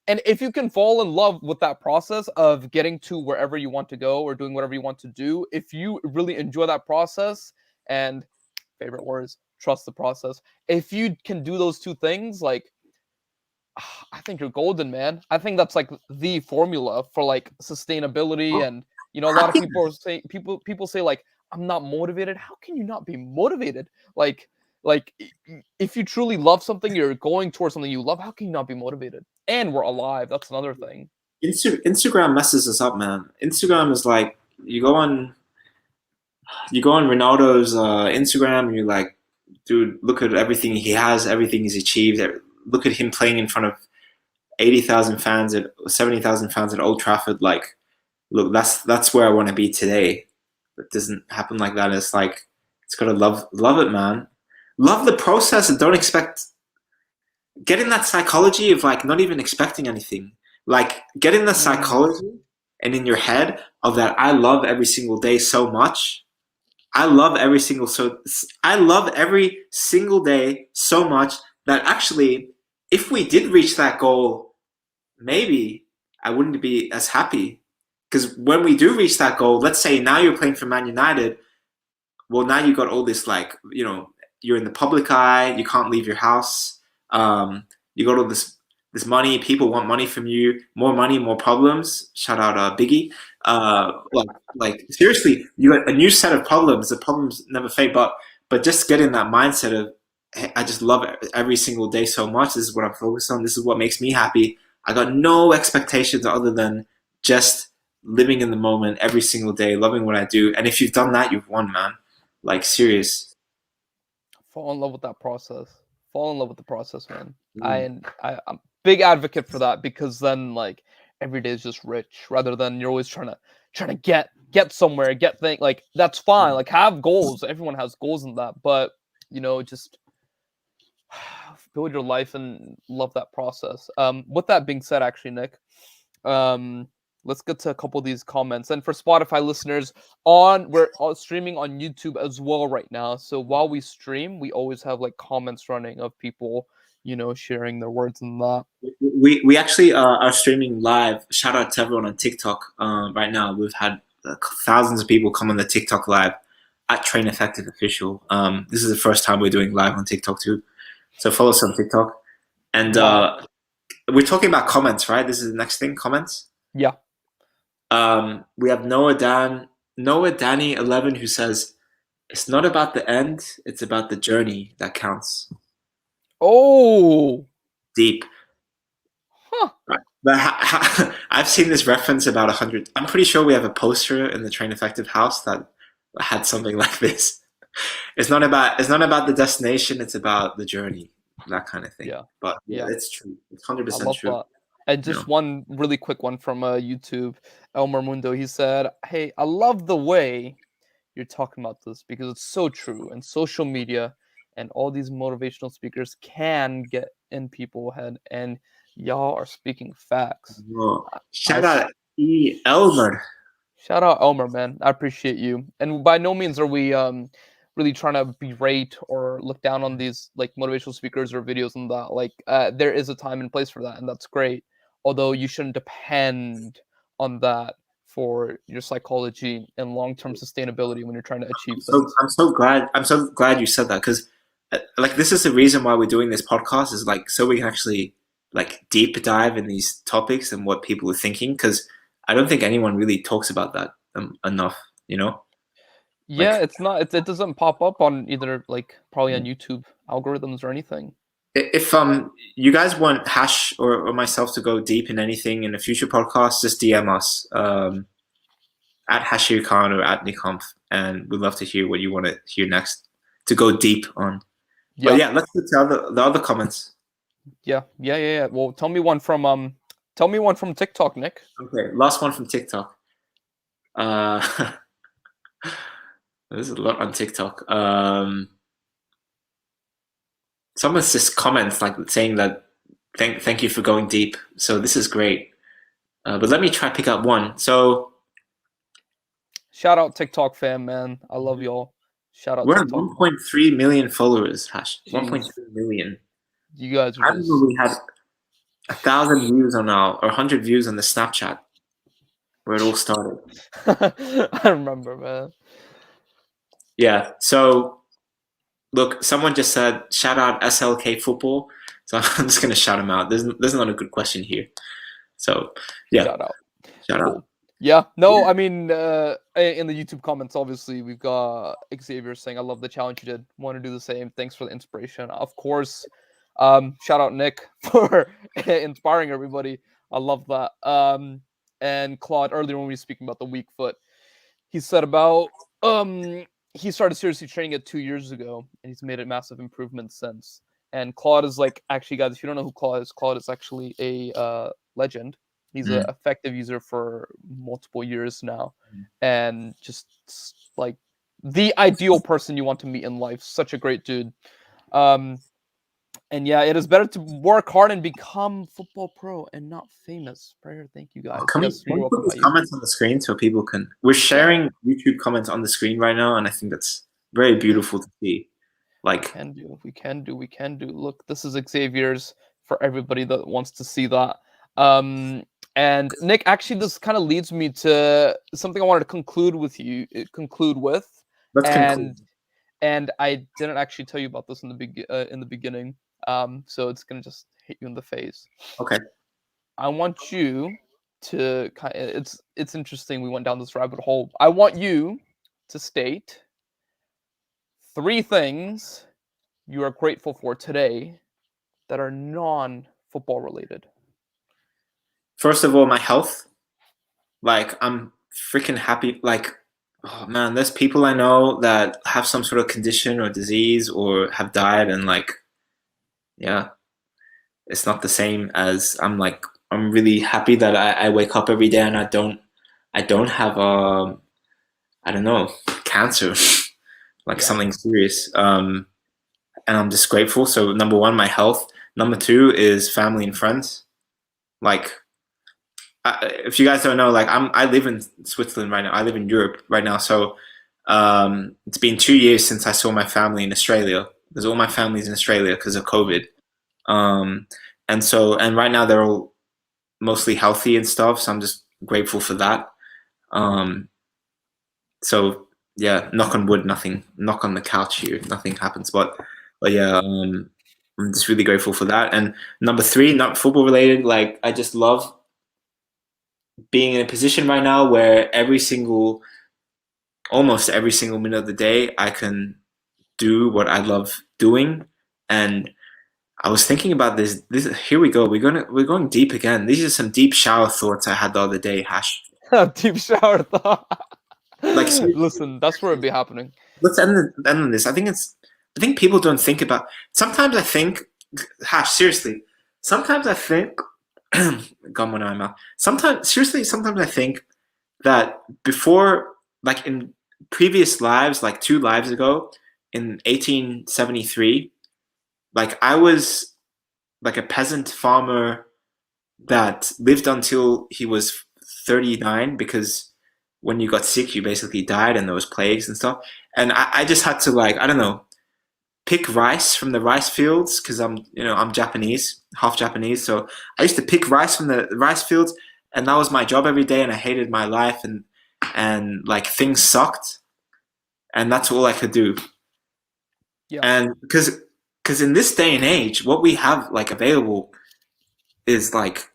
And if you can fall in love with that process of getting to wherever you want to go or doing whatever you want to do, if you really enjoy that process and favorite words, trust the process. If you can do those two things, like I think you're golden, man. I think that's like the formula for like sustainability. And a lot How of can people say like, I'm not motivated. How can you not be motivated? Like if you truly love something, you're going towards something you love. How can you not be motivated? And we're alive. That's another thing. Instagram messes us up, man. Instagram is like you go on Ronaldo's Instagram and you're like, dude, look at everything he has, everything he's achieved. Look at him playing in front of 80,000 fans at 70,000 fans at Old Trafford. Like, look, that's where I want to be today. It doesn't happen like that. It's like it's gotta love it, man. Love the process and don't expect getting that psychology of like not even expecting anything. Like getting the Mm, psychology and in your head of that I love every single day so much. I love every single day so much that actually if we did reach that goal, maybe I wouldn't be as happy. Because when we do reach that goal, let's say now you're playing for Man United, well, now you got all this like you're in the public eye, you can't leave your house, you got all this money, people want money from you, more money, more problems. Shout out Biggie. Like seriously, you got a new set of problems. The problems never fade, but just getting that mindset of hey, I just love every single day so much. This is what I'm focused on. This is what makes me happy. I got no expectations other than just living in the moment every single day, loving what I do. And if you've done that, you've won, man. Like serious. Fall in love with that process. Fall in love with the process, man. I Mm. and I'm big advocate for that because then like every day is just rich rather than you're always trying to get somewhere, get thing like that's fine. Like have goals. Everyone has goals in that, but just build your life and love that process. With that being said, actually, Nick, um, let's get to a couple of these comments. And for Spotify listeners, we're streaming on YouTube as well right now. So while we stream, we always have like comments running of people, sharing their words and that. We actually are streaming live. Shout out to everyone on TikTok right now. We've had thousands of people come on the TikTok live at Train Effective Official. This is the first time we're doing live on TikTok too. So follow us on TikTok. And Wow. we're talking about comments, right? This is the next thing, comments. Yeah. We have Noah Danny 11 who says it's not about the end, it's about the journey that counts. Oh. Deep. Huh. Right. But I've seen this reference about 100. I'm pretty sure we have a poster in the Train Effective house that had something like this. It's not about the destination. It's about the journey, that kind of thing. Yeah. But yeah, Yeah. it's true. It's I 100% love true. that. And You know. just one really quick one from YouTube, Elmer Mundo. He said, "Hey, I love the way you're talking about this because it's so true. And social media and all these motivational speakers can get in people's head, and y'all are speaking facts." Oh, I, I shout out E. Elmer. Shout out Elmer, man. I appreciate you. And by no means are we really trying to berate or look down on these like motivational speakers or videos and that. Like there is a time and place for that, and that's great. Although you shouldn't depend on that for your psychology and long-term sustainability when you're trying to achieve So things. I'm so glad you said that because like this is the reason why we're doing this podcast is like so we can actually like deep dive in these topics and what people are thinking because I don't think anyone really talks about that enough. You know, Yeah, like it's not. It doesn't pop up on either like probably on YouTube algorithms or anything. if you guys want Hash or myself to go deep in anything in a future podcast, just DM us at Hashirkan or at Nikamp, and we'd love to hear what you want to hear next to go deep on. But Yeah, yeah, let's get to the other comments. yeah. Well, tell me one from TikTok, Nick. Okay, last one from TikTok. Uh, there's a lot on TikTok. Someone's just comments like saying that thank you for going deep. So this is great. But let me try pick up one. So Shout out TikTok fam, man. I love y'all. Shout out we're at TikTok. 1.3 million followers. Hash Jeez, 1.3 million. you guys are I remember just. we had 1,000 views on our or 100 views on the Snapchat where it all started. I remember, man. Yeah. So look, someone just said shout out SLK football. So I'm just gonna shout him out. There's not a good question here. So yeah, Shout out. shout out. Cool. Yeah. No, Yeah. I mean, in the YouTube comments, obviously, we've got Xavier saying, "I love the challenge you did. Want to do the same. Thanks for the inspiration." Of course. Shout out Nick for inspiring everybody. I love that. And Claude earlier when we were speaking about the weak foot, he said about um he started seriously training it 2 years ago, and he's made a massive improvement since. And Claude is like, actually, guys, if you don't know who Claude is actually a legend. He's an Mm. effective user for multiple years now, and just like the ideal person you want to meet in life. Such a great dude. Um, and yeah, it is better to work hard and become football pro and not famous. Prayer, thank you Oh, guys. Yes, can you're we put welcome, these Bayou. comments on the screen so people can? We're Yeah, sharing YouTube comments on the screen right now, and I think that's very beautiful to see. we Like, can do. We can do. We can do. Look, this is Xavier's for everybody that wants to see that. Um, and Nick, actually, this kind of leads me to something I wanted to conclude with, let's conclude. and I didn't actually tell you about this in the beginning. So it's gonna just hit you in the face. Okay. I want you to kind. It's interesting. We went down this rabbit hole. I want you to state three things you are grateful for today that are non-football related. First of all, my health. Like, I'm freaking happy. Like, oh man, there's people I know that have some sort of condition or disease or have died, and like, yeah, it's not the same as I'm really happy that I wake up every day and I don't have I don't know, cancer, like Yeah. something serious. And I'm just grateful. So number one, my health. Number two is family and friends. Like, if you guys don't know, like I live in Switzerland right now. I live in Europe right now. So it's been 2 years since I saw my family in Australia, because all my family's in Australia because of COVID. Um, and right now they're all mostly healthy and stuff. So I'm just grateful for that. Um, so yeah, knock on wood, nothing. Knock on the couch here, nothing happens. But yeah, I'm just really grateful for that. And number three, not football related. Like, I just love being in a position right now where almost every single minute of the day, I can do what I love doing. And I was thinking about this. Here we go. We're going deep again. These are some deep shower thoughts I had the other day. Hash. Deep shower thought. Like, seriously, Listen, that's where it'd be happening. let's end on this. I think people don't think about. Sometimes I think, Hash. Seriously, sometimes I think. Gum went out of my mouth. Sometimes I think that before, like in previous lives, like 2 lives ago, in 1873, like I was like a peasant farmer that lived until he was 39, because when you got sick, you basically died, and there was plagues and stuff. And I just had to, like, I don't know, pick rice from the rice fields, because I'm Japanese, half Japanese. So I used to pick rice from the rice fields, and that was my job every day. And I hated my life, and like things sucked, and that's all I could do. Yeah. And because in this day and age, what we have like available is like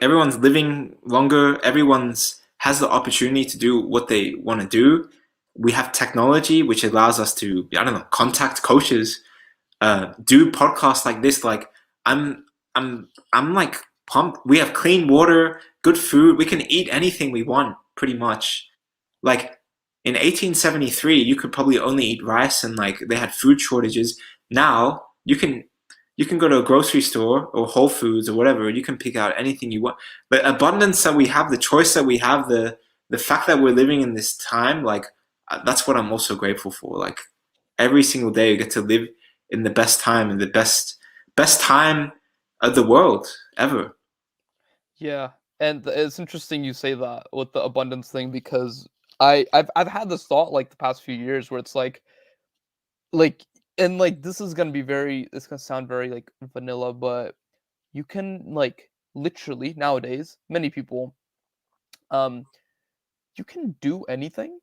everyone's living longer, everyone's has the opportunity to do what they want to do. We have technology which allows us to, I don't know, contact coaches, do podcasts like this. Like, I'm I'm like pumped. We have clean water, good food. We can eat anything we want pretty much. Like, in 1873, you could probably only eat rice, and like they had food shortages. Now you can go to a grocery store or Whole Foods or whatever. You can pick out anything you want. The abundance that we have, the choice that we have, the fact that we're living in this time, like, that's what I'm also grateful for. Like, every single day, you get to live in the best time, and the best time of the world ever. Yeah. And it's interesting you say that with the abundance thing because I've had this thought like the past few years where it's like and like this is gonna be very it's gonna sound very like vanilla, but you can like literally nowadays, many people, um, you can do anything.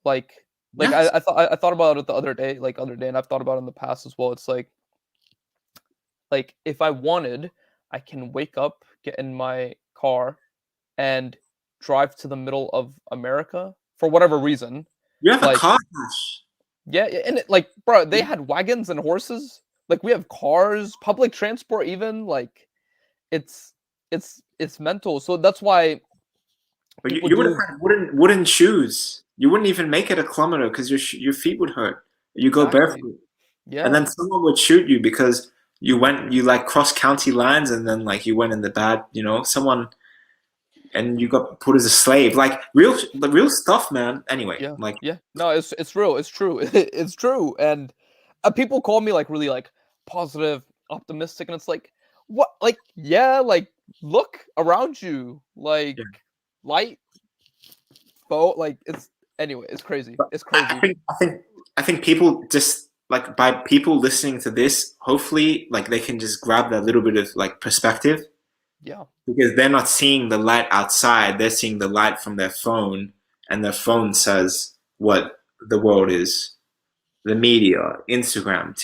Like Yes. I thought about it the other day, and I've thought about it in the past as well. It's like Like if I wanted, I can wake up, get in my car, and drive to the middle of America for whatever reason. You have a Like, car hash. yeah, and like, bro, they had wagons and horses. Like we have cars, public transport, even like it's it's mental. So that's why But people you would have do had wooden shoes. You wouldn't even make it a kilometer because your feet would hurt. You go exactly. barefoot, and Yeah, then someone would shoot you because you like cross county lines, and then like you went in the bad, someone, and you got put as a slave. Like the real stuff, man. Anyway, yeah, like yeah. No, it's real. It's true. It's true. And people call me like really like positive, optimistic, and it's like what? Like yeah, like look around you, like yeah. light, boat. Like it's anyway. It's crazy. But It's I crazy. think I think I think people just like by people listening to this, hopefully, like they can just grab that little bit of like perspective Yeah. because they're not seeing the light outside; they're seeing the light from their phone, and their phone says what the world is. The media, Instagram,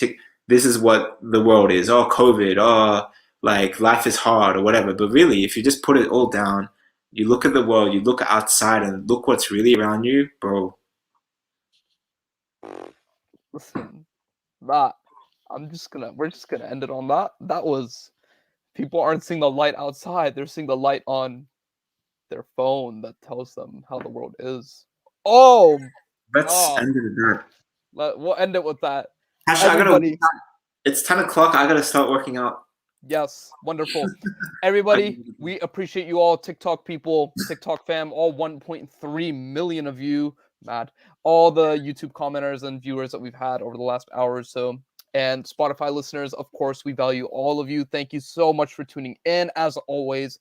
this is what the world is. Oh, COVID. Oh, like life is hard or whatever. But really, if you just put it all down, you look at the world, you look outside, and look what's really around you, bro. Listen, that we're just gonna end it on that. That was people aren't seeing the light outside. They're seeing the light on their phone that tells them how the world is. Oh Let's God. end it at that. We'll end it with that. Actually, I gotta. Everybody, It's 10 o'clock. I gotta start working out. yes, wonderful. Everybody, we appreciate you all, TikTok people, TikTok fam, all 1.3 million of you, mad, all the YouTube commenters and viewers that we've had over the last hour or so, and Spotify listeners, of course, we value all of you. Thank you so much for tuning in. As always,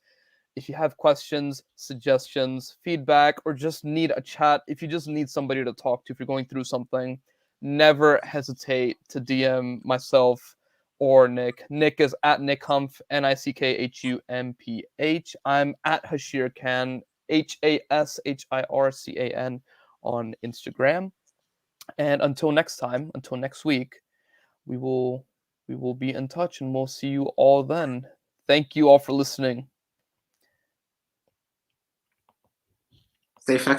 if you have questions, suggestions, feedback, or just need a chat, if you just need somebody to talk to, if you're going through something, never hesitate to DM myself or Nick. Nick is at Nick Humph, NickHumph. I'm at Hashir Khan, HASHIRCAN on Instagram. And until next time, until next week, we will be in touch and we'll see you all then. Thank you all for listening. Stay flexible.